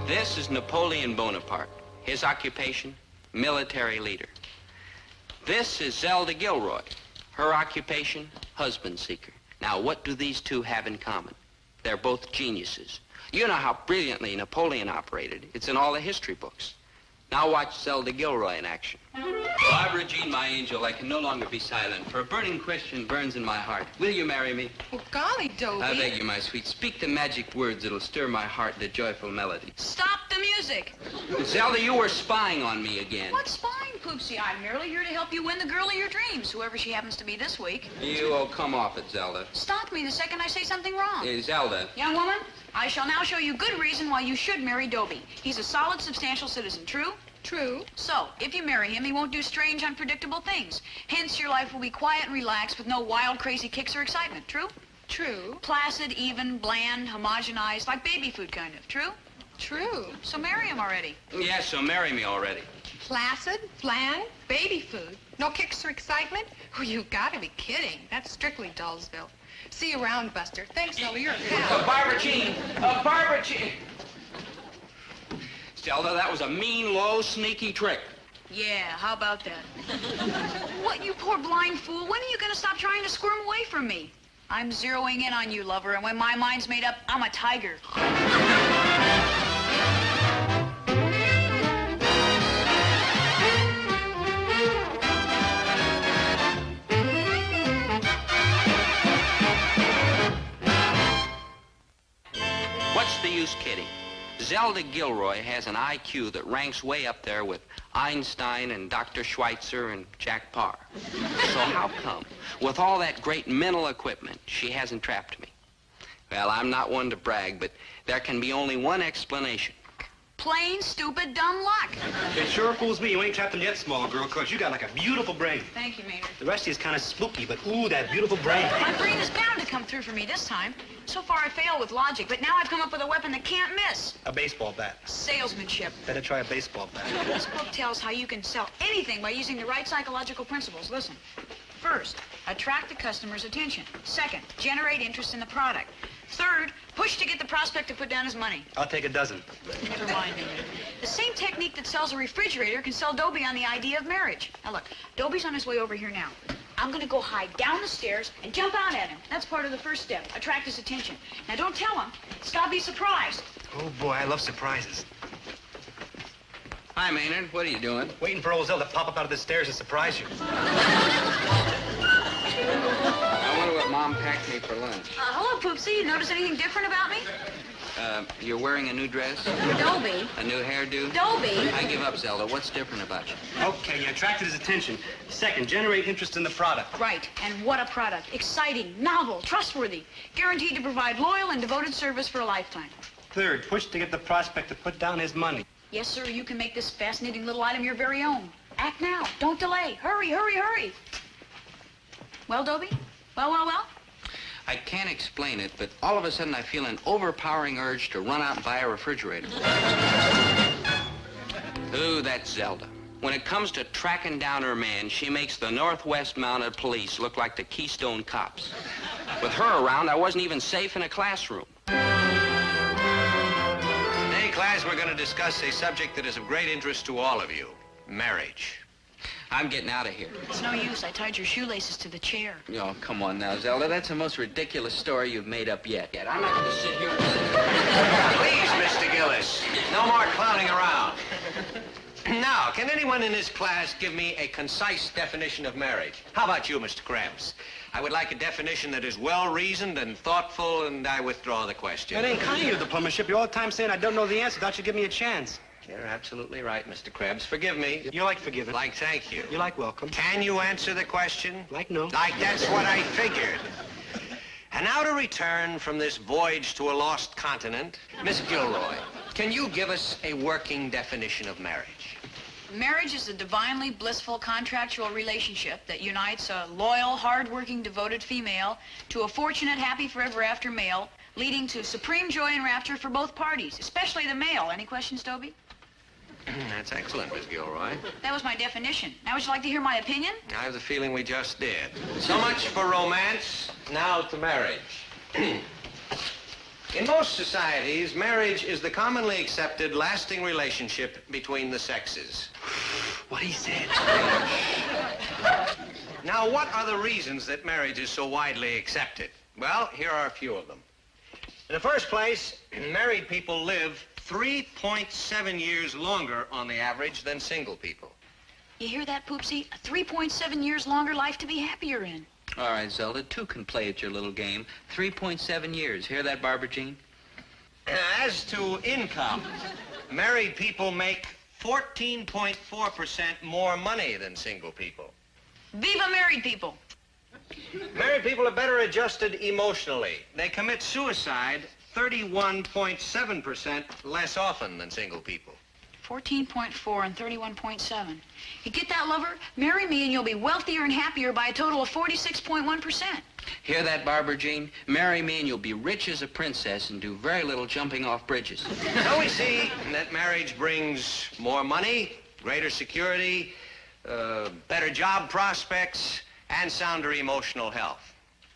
This is Napoleon Bonaparte. His occupation, military leader. This is Zelda Gilroy. Her occupation, husband seeker. Now, what do these two have in common? They're both geniuses. You know how brilliantly Napoleon operated. It's in all the history books. Now watch Zelda Gilroy in action. Barbara Jean, my angel, I can no longer be silent, for a burning question burns in my heart. Will you marry me? Well, golly, Dobie. I beg you, my sweet. Speak the magic words that'll stir my heart into joyful melody. Stop the music. Zelda, you were spying on me again. What's spying, Poopsie? I'm merely here to help you win the girl of your dreams, whoever she happens to be this week. Come off it, Zelda. Stop me the second I say something wrong. Zelda. Young woman, I shall now show you good reason why you should marry Dobie. He's a solid, substantial citizen. True? True. So, if you marry him, he won't do strange, unpredictable things. Hence, your life will be quiet and relaxed with no wild, crazy kicks or excitement. True? True. Placid, even, bland, homogenized, like baby food kind of. True? True. So marry him already. Yes, so marry me already. Placid, bland, baby food. No kicks or excitement? Oh, you gotta be kidding. That's strictly Dullsville. See you around, Buster. Thanks, Zelda. You're a pal. Barbara Jean. Barbara Jean. Zelda, that was a mean, low, sneaky trick. Yeah, how about that? What, you poor blind fool? When are you gonna stop trying to squirm away from me? I'm zeroing in on you, lover, and when my mind's made up, I'm a tiger. What's the use kidding? Zelda Gilroy has an IQ that ranks way up there with Einstein and Dr. Schweitzer and Jack Parr. So how come, with all that great mental equipment, she hasn't trapped me? Well, I'm not one to brag, but there can be only one explanation. Plain, stupid, dumb luck. It sure fools me you ain't trapped him yet, small girl, because you got like a beautiful brain. Thank you, Maynard. The rest of you is kind of spooky, but ooh, that beautiful brain. My brain is bound to come through for me this time. So far, I failed with logic, but now I've come up with a weapon that can't miss. A baseball bat. Salesmanship. Better try a baseball bat. This book tells how you can sell anything by using the right psychological principles. Listen. First, attract the customer's attention. Second, generate interest in the product. Third, push to get the prospect to put down his money. I'll take a dozen. Never mind, Maynard. The same technique that sells a refrigerator can sell Dobie on the idea of marriage. Now look, Dobie's on his way over here now. I'm gonna go hide down the stairs and jump out at him. That's part of the first step. Attract his attention. Now don't tell him. It's gotta be surprised. Oh boy, I love surprises. Hi, Maynard. What are you doing? Waiting for old Zelda to pop up out of the stairs and surprise you. I wonder what Mom packed me for lunch. Hello, Poopsie. You notice anything different about me? You're wearing a new dress? Dobie. A new hairdo? Dobie. I give up, Zelda. What's different about you? Okay, you attracted his attention. Second, generate interest in the product. Right. And what a product. Exciting, novel, trustworthy. Guaranteed to provide loyal and devoted service for a lifetime. Third, push to get the prospect to put down his money. Yes, sir. You can make this fascinating little item your very own. Act now. Don't delay. Hurry, hurry, hurry. Well, Dobie? Well? I can't explain it, but all of a sudden I feel an overpowering urge to run out and buy a refrigerator. Ooh, that's Zelda. When it comes to tracking down her man, she makes the Northwest Mounted Police look like the Keystone Cops. With her around, I wasn't even safe in a classroom. Today, class, we're going to discuss a subject that is of great interest to all of you, marriage. I'm getting out of here. It's no use. I tied your shoelaces to the chair. Oh, come on now, Zelda. That's the most ridiculous story you've made up yet. I'm not going to sit here with Please, Mr. Gillis, no more clowning around. Now, can anyone in this class give me a concise definition of marriage? How about you, Mr. Krebs? I would like a definition that is well-reasoned and thoughtful, and I withdraw the question. That ain't kind of your diplomatship. You're all the time saying I don't know the answer. Thought you'd give me a chance. You're absolutely right, Mr. Krebs. Forgive me. You like forgiving. Like thank you. You like welcome. Can you answer the question? Like no. Like that's what I figured. And now to return from this voyage to a lost continent, Miss Gilroy, can you give us a working definition of marriage? Marriage is a divinely blissful contractual relationship that unites a loyal, hard-working, devoted female to a fortunate, happy forever after male, leading to supreme joy and rapture for both parties, especially the male. Any questions, Dobie? That's excellent, Miss Gilroy. That was my definition. Now would you like to hear my opinion? I have the feeling we just did. So much for romance. Now to marriage. In most societies, marriage is the commonly accepted, lasting relationship between the sexes. What he said. Now, what are the reasons that marriage is so widely accepted? Well, here are a few of them. In the first place, married people live 3.7 years longer on the average than single people. You hear that, Poopsie? A 3.7 years longer life to be happier in. All right, Zelda, two can play at your little game. 3.7 years. Hear that, Barbara Jean? As to income, married people make 14.4% more money than single people. Viva married people. Married people are better adjusted emotionally. They commit suicide 31.7% less often than single people. 14.4 and 31.7. You get that, lover? Marry me and you'll be wealthier and happier by a total of 46.1%. Hear that, Barbara Jean? Marry me and you'll be rich as a princess and do very little jumping off bridges. So we see that marriage brings more money, greater security, better job prospects, and sounder emotional health.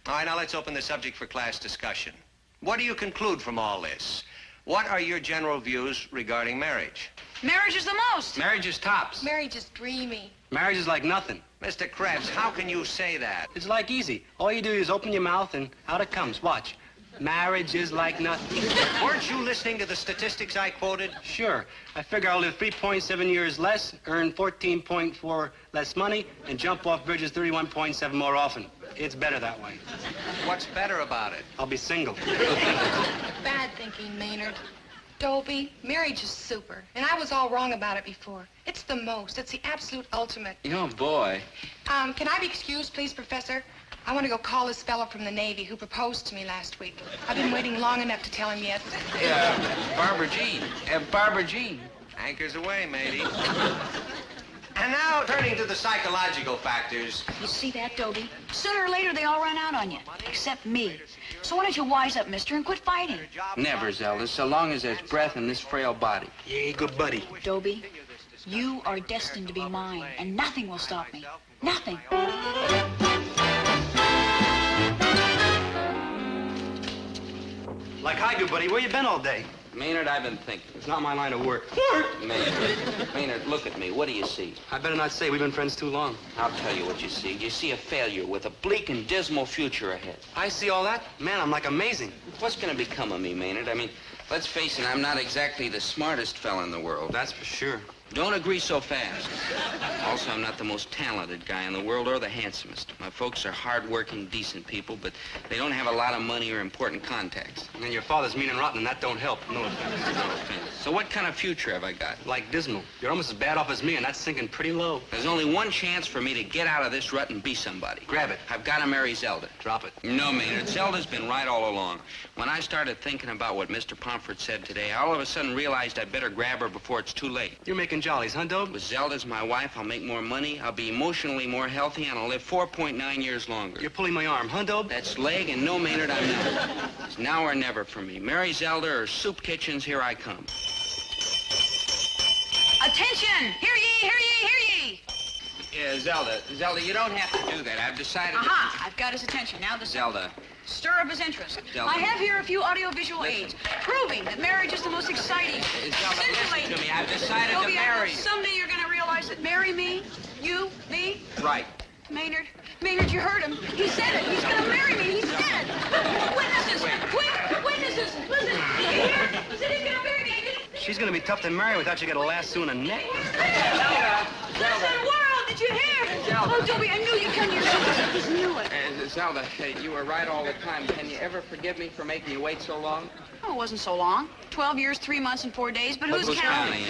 All right, now let's open the subject for class discussion. What do you conclude from all this? What are your general views regarding marriage? Marriage is the most. Marriage is tops. Marriage is dreamy. Marriage is like nothing. Mr. Krebs, how can you say that? It's like easy. All you do is open your mouth and out it comes. Watch. Marriage is like nothing. Weren't you listening to the statistics I quoted? Sure. I figure I'll live 3.7 years less, earn 14.4 less money, and jump off bridges 31.7 more often. It's better that way. What's better about it? I'll be single. Bad thinking, Maynard. Dobie, marriage is super, and I was all wrong about it before. It's the most. It's the absolute ultimate. Oh, boy. Can I be excused, please, Professor? I want to go call this fellow from the Navy who proposed to me last week. I've been waiting long enough to tell him yet. Barbara Jean. Barbara Jean. Anchors away, matey. And now, turning to the psychological factors. You see that, Dobie? Sooner or later, they all run out on you, except me. So why don't you wise up, mister, and quit fighting? Never, Zelda, so long as there's breath in this frail body. Yeah, good buddy. Dobie, you are destined to be mine, and nothing will stop me. Nothing. Like I do, buddy. Where you been all day? Maynard, I've been thinking. It's not my line of work. Maynard, look at me. What do you see? I better not say. We've been friends too long. I'll tell you what you see. You see a failure with a bleak and dismal future ahead. I see all that? Man, I'm like amazing. What's going to become of me, Maynard? I mean, let's face it, I'm not exactly the smartest fella in the world. That's for sure. Don't agree so fast. Also, I'm not the most talented guy in the world or the handsomest. My folks are hard-working, decent people, but they don't have a lot of money or important contacts. And then your father's mean and rotten, and that don't help. No offense. No offense. So what kind of future have I got? Like dismal. You're almost as bad off as me, and that's sinking pretty low. There's only one chance for me to get out of this rut and be somebody. Grab it. I've got to marry Zelda. Drop it. No, Maynard. Zelda's been right all along. When I started thinking about what Mr. Pomfret said today, I all of a sudden realized I'd better grab her before it's too late. You're making jollies, huh, Dobe? With Zelda's my wife, I'll make more money, I'll be emotionally more healthy, and I'll live 4.9 years longer. You're pulling my arm, huh, Dobe? That's leg, and no, Maynard, I'm never. It's now or never for me. Marry Zelda or soup kitchens, here I come. Attention! Hear ye, hear ye, hear ye! Yeah, Zelda, you don't have to do that. I've decided Aha! I've got his attention. Now the Zelda. Stir up his interest. Zelda. I have here a few audiovisual aids proving that marriage is the most exciting, Zelda, listen scintillating. to me. I've decided Dobie, to I know marry you. someday you're going to realize that marry me, you, me. Right. Maynard, you heard him. He said it. He's going to marry me. He said it. Witnesses, quick, witnesses. Listen, did you hear? He said he's going to marry me. She's gonna be tough to marry without you get a lasso and a neck. Listen, world, did you hear? Zelda. Oh, Dobie, I knew you'd come to your senses. I just knew it. Zelda, you were right all the time. Can you ever forgive me for making you wait so long? Oh, it wasn't so long. 12 years, 3 months, and 4 days, but who's counting?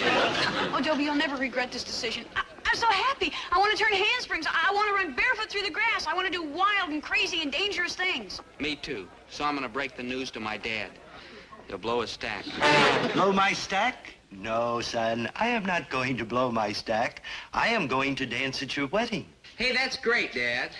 Oh, Dobie, you'll never regret this decision. I'm so happy. I want to turn handsprings. I want to run barefoot through the grass. I want to do wild and crazy and dangerous things. Me too. So I'm going to break the news to my dad. He'll blow a stack. Blow my stack? No, son, I am not going to blow my stack. I am going to dance at your wedding. Hey, that's great, Dad.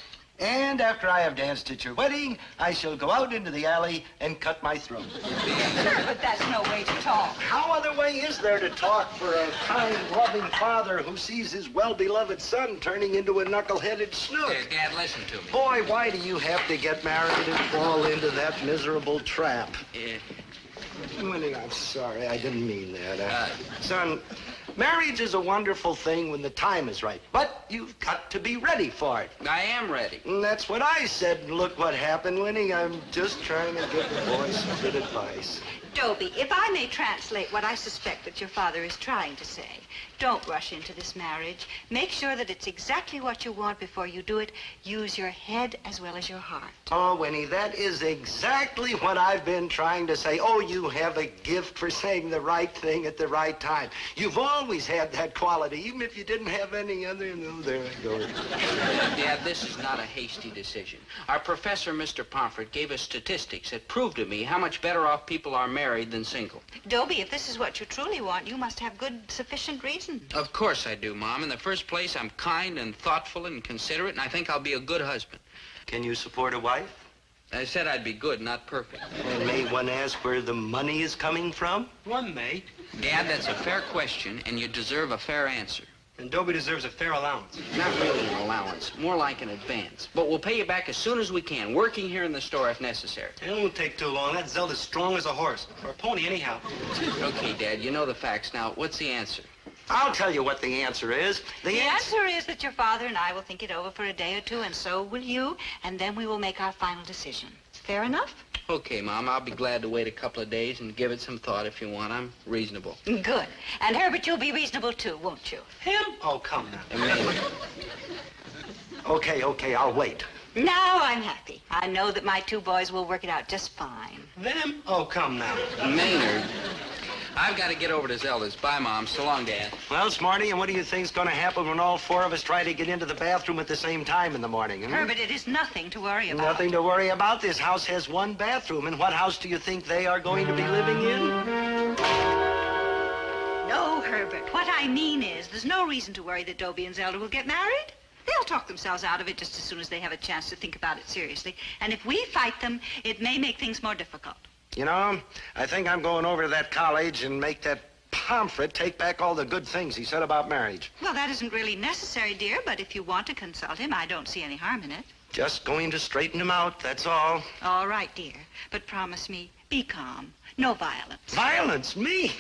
And after I have danced at your wedding, I shall go out into the alley and cut my throat. But that's no way to talk. How other way is there to talk for a kind, loving father who sees his well-beloved son turning into a knuckle-headed snook? Here, Dad, listen to me. Boy, why do you have to get married and fall into that miserable trap? Winnie, I'm sorry. I didn't mean that. Son, marriage is a wonderful thing when the time is right. But you've got to be ready for it. I am ready. And that's what I said. And look what happened, Winnie. I'm just trying to give the boy some good advice. Dobie, if I may translate what I suspect that your father is trying to say, don't rush into this marriage. Make sure that it's exactly what you want before you do it. Use your head as well as your heart. Oh, Winnie, that is exactly what I've been trying to say. Oh, you have a gift for saying the right thing at the right time. You've always had that quality, even if you didn't have any other. No, there I go. Dad, this is not a hasty decision. Our professor, Mr. Pomfret, gave us statistics that prove to me how much better off people are married than single. Dobie, if this is what you truly want, you must have good, sufficient reason. Of course I do, Mom. In the first place, I'm kind and thoughtful and considerate, and I think I'll be a good husband. Can you support a wife? I said I'd be good, not perfect. And may one ask where the money is coming from? One may. Dad, that's a fair question, and you deserve a fair answer. And Dobie deserves a fair allowance. Not really an allowance, more like an advance. But we'll pay you back as soon as we can, working here in the store if necessary. It won't take too long. That Zelda's strong as a horse. Or a pony, anyhow. Okay, Dad, you know the facts. Now, what's the answer? I'll tell you what the answer is. The answer is that your father and I will think it over for a day or two, and so will you, and then we will make our final decision. Fair enough? Okay, Mom, I'll be glad to wait a couple of days and give it some thought if you want. I'm reasonable. Good. And Herbert, you'll be reasonable too, won't you? Him? Oh, come now. And Maynard. Okay, I'll wait. Now I'm happy. I know that my two boys will work it out just fine. Them? Oh, come now. Maynard, I've got to get over to Zelda's. Bye, Mom. So long, Dad. Well, Smarty, and what do you think's going to happen when all four of us try to get into the bathroom at the same time in the morning? Herbert, it is nothing to worry about. Nothing to worry about. This house has one bathroom. And what house do you think they are going to be living in? No, Herbert. What I mean is, there's no reason to worry that Dobie and Zelda will get married. They'll talk themselves out of it just as soon as they have a chance to think about it seriously. And if we fight them, it may make things more difficult. You know, I think I'm going over to that college and make that Pomfret take back all the good things he said about marriage. Well, that isn't really necessary, dear, but if you want to consult him, I don't see any harm in it. Just going to straighten him out, that's all. All right, dear. But promise me, be calm. No violence. Violence? Me?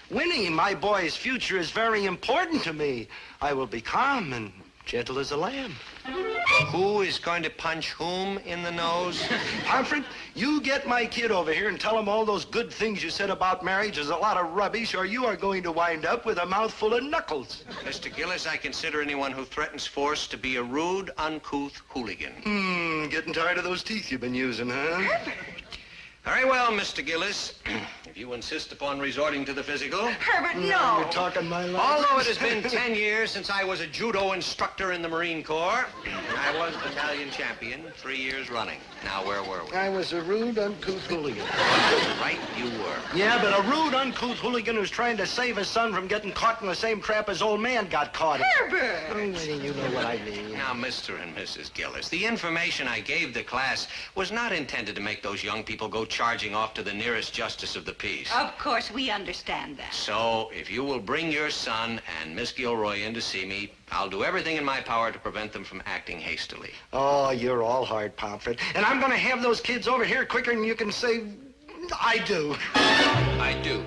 Winnie, my boy's future is very important to me. I will be calm and gentle as a lamb. Who is going to punch whom in the nose? Pomfret, you get my kid over here and tell him all those good things you said about marriage is a lot of rubbish, or you are going to wind up with a mouthful of knuckles. Mr. Gillis, I consider anyone who threatens force to be a rude, uncouth hooligan. Getting tired of those teeth you've been using, huh? Very well, Mr. Gillis. If you insist upon resorting to the physical. Herbert, no. You're talking my language. Although it has been 10 years since I was a judo instructor in the Marine Corps, I was battalion champion 3 years running. Now, where were we? I was a rude, uncouth hooligan. Right, you were. Yeah, but a rude, uncouth hooligan who's trying to save his son from getting caught in the same trap his old man got caught in. Herbert! Oh, Winnie, you know what I mean. Now, Mr. and Mrs. Gillis, the information I gave the class was not intended to make those young people go charging off to the nearest justice of the peace. Of course, we understand that. So, if you will bring your son and Miss Gilroy in to see me, I'll do everything in my power to prevent them from acting hastily. Oh, you're all hard, Pomfret. And I'm going to have those kids over here quicker than you can say, I do. I do.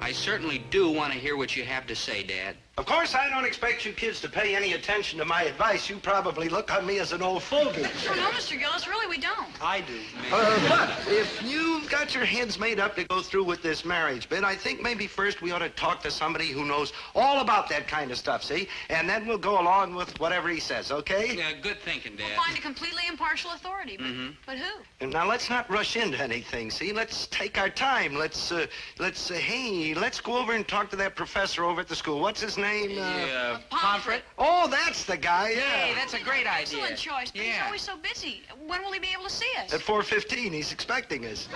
I certainly do want to hear what you have to say, Dad. Of course, I don't expect you kids to pay any attention to my advice. You probably look on me as an old fogey. Oh, no, Mr. Gillis, really, we don't. I do. But if you've got your heads made up to go through with this marriage bit, I think maybe first we ought to talk to somebody who knows all about that kind of stuff, see? And then we'll go along with whatever he says, okay? Yeah, good thinking, Dad. We'll find a completely impartial authority, but who? And now let's not rush into anything, see? Let's take our time. Let's go over and talk to that professor over at the school. What's his name? Pomfret? Oh, that's the guy, yeah. Hey, that's a great idea. Excellent choice, but he's Yeah. always so busy. When will he be able to see us? At 4:15, he's expecting us.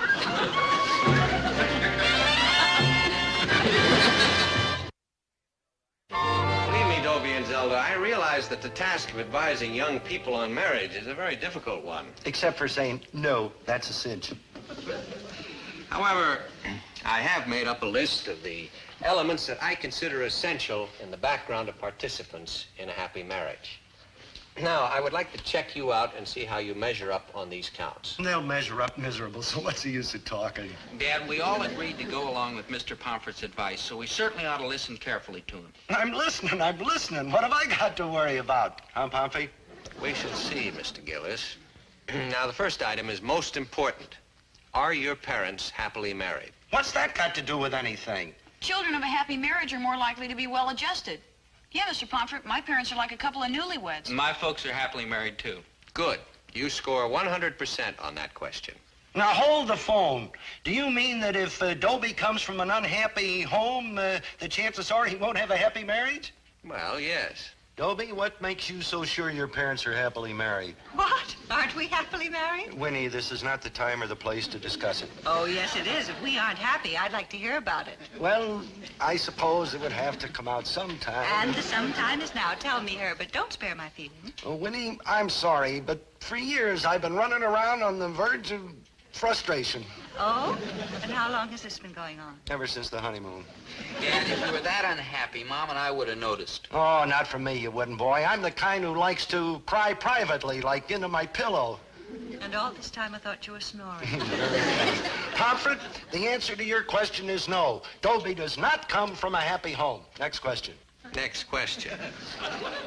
Believe me, Dobie and Zelda, I realize that the task of advising young people on marriage is a very difficult one. Except for saying, no, that's a cinch. However, I have made up a list of the elements that I consider essential in the background of participants in a happy marriage. Now, I would like to check you out and see how you measure up on these counts. They'll measure up miserable, so what's the use of talking? Dad, we all agreed to go along with Mr. Pomfret's advice, so we certainly ought to listen carefully to him. I'm listening. What have I got to worry about? Huh, Pompey? We shall see, Mr. Gillis. Now, the first item is most important. Are your parents happily married? What's that got to do with anything? Children of a happy marriage are more likely to be well-adjusted. Yeah, Mr. Pomfret, my parents are like a couple of newlyweds. My folks are happily married, too. Good. You score 100% on that question. Now, hold the phone. Do you mean that if Dobie comes from an unhappy home, the chances are he won't have a happy marriage? Well, yes. Dobie, what makes you so sure your parents are happily married? What? Aren't we happily married? Winnie, this is not the time or the place to discuss it. Oh, yes, it is. If we aren't happy, I'd like to hear about it. Well, I suppose it would have to come out sometime. And the sometime is now. Tell me, Herbert. Don't spare my feelings. Oh, Winnie, I'm sorry, but for years I've been running around on the verge of frustration. Oh? And how long has this been going on? Ever since the honeymoon. Dad, if you were that unhappy, Mom and I would have noticed. Oh, not from me, you wouldn't, boy. I'm the kind who likes to cry privately, like into my pillow. And all this time I thought you were snoring. Pomfret, the answer to your question is no. Dobie does not come from a happy home. Next question. Next question.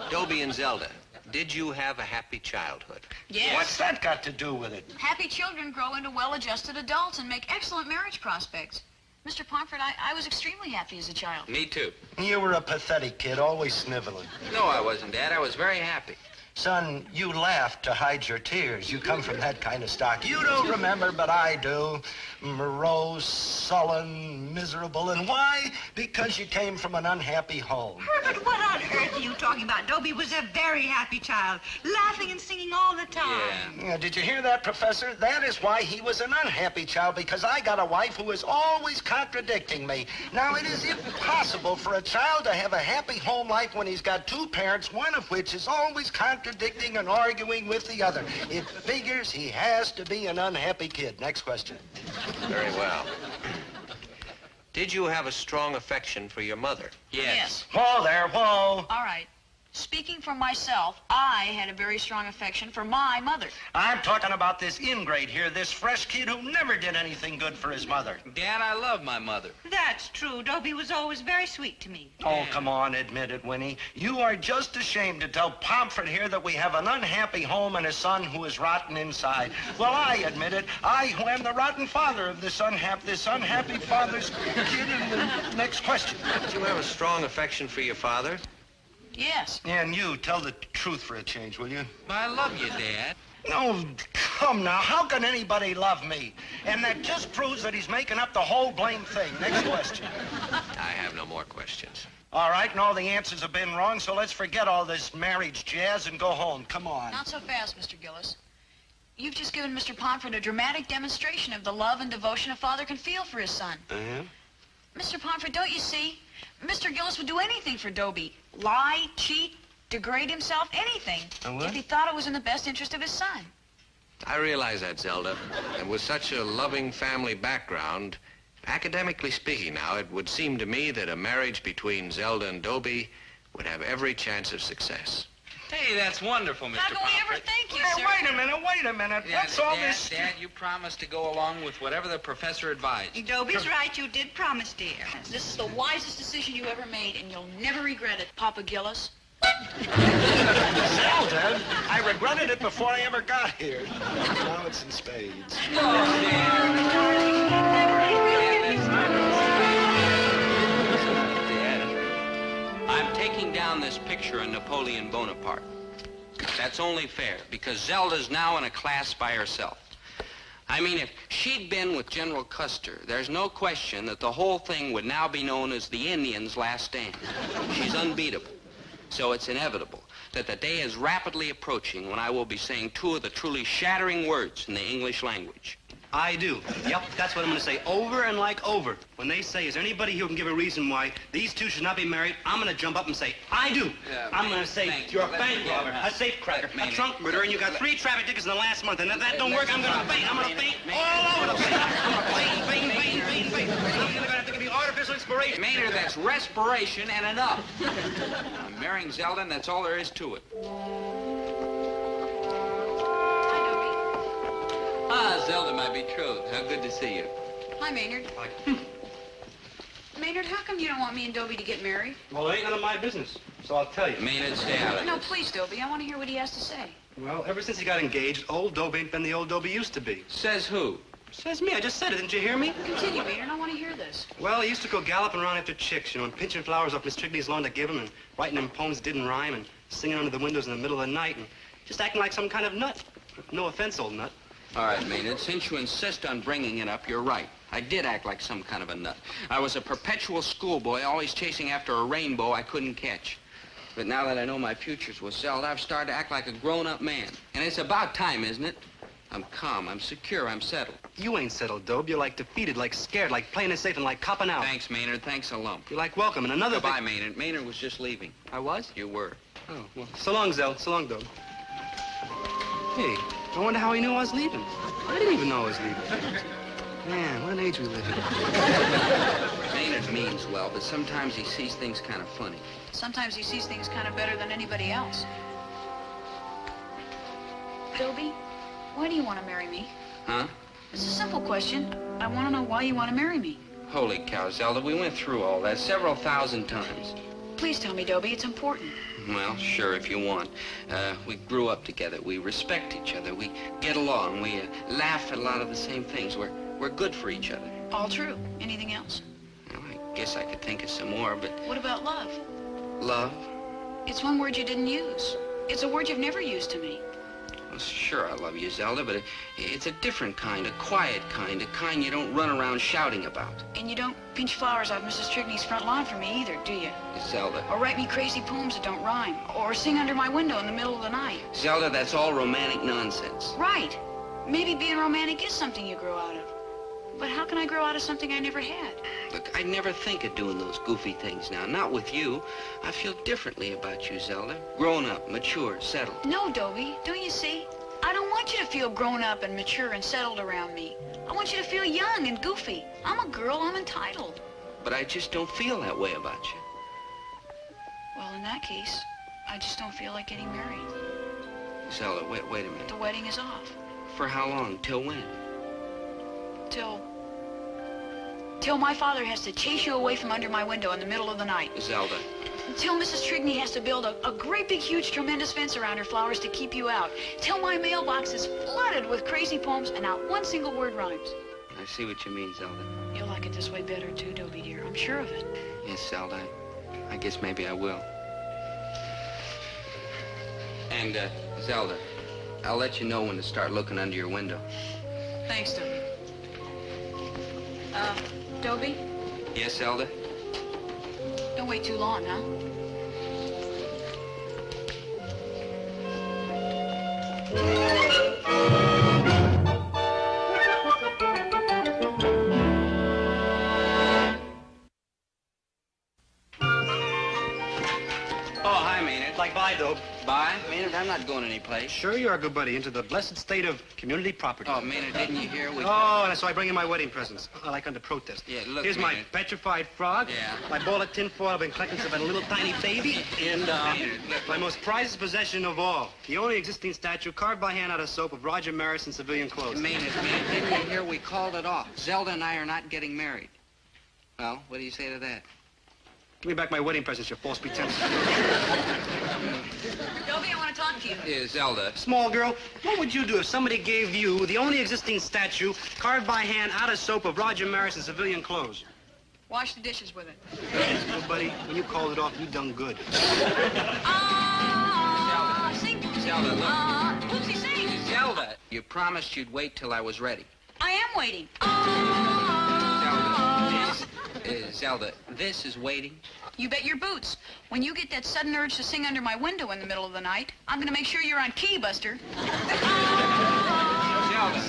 Dobie and Zelda, did you have a happy childhood? Yes. What's that got to do with it? Happy children grow into well-adjusted adults and make excellent marriage prospects. Mr. Pomfret, I was extremely happy as a child. Me, too. You were a pathetic kid, always sniveling. No, I wasn't, Dad. I was very happy. Son, you laugh to hide your tears. You come from that kind of stock. You don't remember, but I do. Morose, sullen, miserable. And why? Because you came from an unhappy home. Herbert, what on earth are you talking about? Dobie was a very happy child, laughing and singing all the time. Yeah, did you hear that, Professor? That is why he was an unhappy child, because I got a wife who is always contradicting me. Now, it is impossible for a child to have a happy home life when he's got two parents, one of which is always contradicting and arguing with the other. It figures he has to be an unhappy kid. Next question. Very well. Did you have a strong affection for your mother? Yes. Whoa there, whoa. All right. Speaking for myself, I had a very strong affection for my mother. I'm talking about this ingrate here, this fresh kid who never did anything good for his mother. Dad, I love my mother. That's true. Dobie was always very sweet to me. Oh, come on, admit it, Winnie. You are just ashamed to tell Pomfret here that we have an unhappy home and a son who is rotten inside. Well, I admit it. I, who am the rotten father of this unhappy father's kid in the next question. Did you have a strong affection for your father? Yes. And you, tell the truth for a change, will you? I love you, Dad. No, come now. How can anybody love me? And that just proves that he's making up the whole blame thing. Next question. I have no more questions. All right, and all the answers have been wrong, so let's forget all this marriage jazz and go home. Come on. Not so fast, Mr. Gillis. You've just given Mr. Pomfret a dramatic demonstration of the love and devotion a father can feel for his son. Mr. Pomfret, don't you see? Mr. Gillis would do anything for Dobie. Lie, cheat, degrade himself, anything. What? If he thought it was in the best interest of his son. I realize that, Zelda. And with such a loving family background, academically speaking now, it would seem to me that a marriage between Zelda and Dobie would have every chance of success. Hey, that's wonderful, Mr. How can we ever Pomfret. thank you, Hey, sir? wait a minute. What's all Dad, this? Dad, you promised to go along with whatever the professor advised. Dobie's right. You did promise, dear. This is the wisest decision you ever made, and you'll never regret it, Papa Gillis. Zelda, I regretted it before I ever got here. Now it's in spades. I'm taking down this picture of Napoleon Bonaparte. That's only fair, because Zelda's now in a class by herself. I mean, if she'd been with General Custer, there's no question that the whole thing would now be known as the Indian's last stand. She's unbeatable. So it's inevitable that the day is rapidly approaching when I will be saying two of the truly shattering words in the English language. I do. Yep, that's what I'm going to say over and like over. When they say, is there anybody who can give a reason why these two should not be married, I'm going to jump up and say, I do. I'm going to say, you're a bank robber, a safe cracker, a trunk murderer, and you got 3 traffic tickets in the last month, and if that don't work, I'm going to faint. I'm going to faint all over the place. I'm going to faint. I'm going to have to give you artificial inspiration. Maynard, that's respiration and enough. I'm marrying Zelda, and that's all there is to it. Ah, Zelda, my betrothed. How good to see you. Hi, Maynard. Maynard, how come you don't want me and Dobie to get married? Well, it ain't none of my business, so I'll tell you. Maynard, stay out of No, this. please, Dobie. I want to hear what he has to say. Well, ever since he got engaged, old Dobie ain't been the old Dobie used to be. Says who? Says me. I just said it. Didn't you hear me? Continue, Maynard. I want to hear this. Well, he used to go galloping around after chicks, you know, and pinching flowers off Miss Trigley's lawn to give him, and writing them poems that didn't rhyme, and singing under the windows in the middle of the night, and just acting like some kind of nut. No offense, old nut. All right, Maynard, since you insist on bringing it up, you're right. I did act like some kind of a nut. I was a perpetual schoolboy, always chasing after a rainbow I couldn't catch. But now that I know my future's with Zelda, I've started to act like a grown-up man. And it's about time, isn't it? I'm calm, I'm secure, I'm settled. You ain't settled, Dobe. You're like defeated, like scared, like playing it safe, and like copping out. Thanks, Maynard. Thanks a lump. You're like welcome, and another Goodbye, thing... Maynard. Maynard was just leaving. I was? You were. Oh, well, so long, Zell. So long, Dobe. Hey, I wonder how he knew I was leaving. I didn't even know I was leaving. Man, what an age we live in. Maynard means well, but sometimes he sees things kind of funny. Sometimes he sees things kind of better than anybody else. Dobie, why do you want to marry me? Huh? It's a simple question. I want to know why you want to marry me. Holy cow, Zelda, we went through all that several thousand times. Please tell me, Dobie. It's important. Well, sure, if you want. We grew up together. We respect each other. We get along. We laugh at a lot of the same things. We're good for each other. All true. Anything else? Well, I guess I could think of some more, but... What about love? Love? It's one word you didn't use. It's a word you've never used to me. Well, sure, I love you, Zelda, but it's a different kind, a quiet kind, a kind you don't run around shouting about. And you don't pinch flowers off Mrs. Trigney's front lawn for me either, do you? Zelda. Or write me crazy poems that don't rhyme. Or sing under my window in the middle of the night. Zelda, that's all romantic nonsense. Right. Maybe being romantic is something you grow out of. But how can I grow out of something I never had? Look, I never think of doing those goofy things now. Not with you. I feel differently about you, Zelda. Grown up, mature, settled. No, Dobie. Don't you see? I don't want you to feel grown up and mature and settled around me. I want you to feel young and goofy. I'm a girl. I'm entitled. But I just don't feel that way about you. Well, in that case, I just don't feel like getting married. Zelda, wait a minute. The wedding is off. For how long? Till when? Till my father has to chase you away from under my window in the middle of the night. Zelda. Till Mrs. Trigney has to build a great big huge tremendous fence around her flowers to keep you out. Till my mailbox is flooded with crazy poems and not one single word rhymes. I see what you mean, Zelda. You'll like it this way better too, Dobie dear. I'm sure of it. Yes, Zelda. I guess maybe I will. And, Zelda, I'll let you know when to start looking under your window. Thanks, Dobie. Dobie? Yes, Zelda? Don't wait too long, huh? Oh, hi, Maynard. Like, bye, Dobe. Bye? Maynard, I'm not going anyplace. Sure you are, good buddy. Into the blessed state of community property. Oh, Maynard, didn't you hear? Oh, and so I bring in my wedding presents. Like under protest. Yeah, look, Here's my Maynard. petrified frog. Yeah. My ball of tinfoil I've been collecting since I've been a little tiny baby. And, Maynard, look. my most prized possession of all. The only existing statue carved by hand out of soap of Roger Maris in civilian clothes. Maynard, didn't you hear? We called it off. Zelda and I are not getting married. Well, what do you say to that? Give me back my wedding presents, you false pretense. Dobie, I want to talk to you. Yeah, Zelda. Small girl, what would you do if somebody gave you the only existing statue carved by hand out of soap of Roger Maris in civilian clothes? Wash the dishes with it. Well, buddy, when you called it off, you done good. Sing. Zelda, look. Whoopsie, sing. Zelda, you promised you'd wait till I was ready. I am waiting. Zelda, this is waiting. You bet your boots. When you get that sudden urge to sing under my window in the middle of the night, I'm going to make sure you're on key, Buster. Zelda.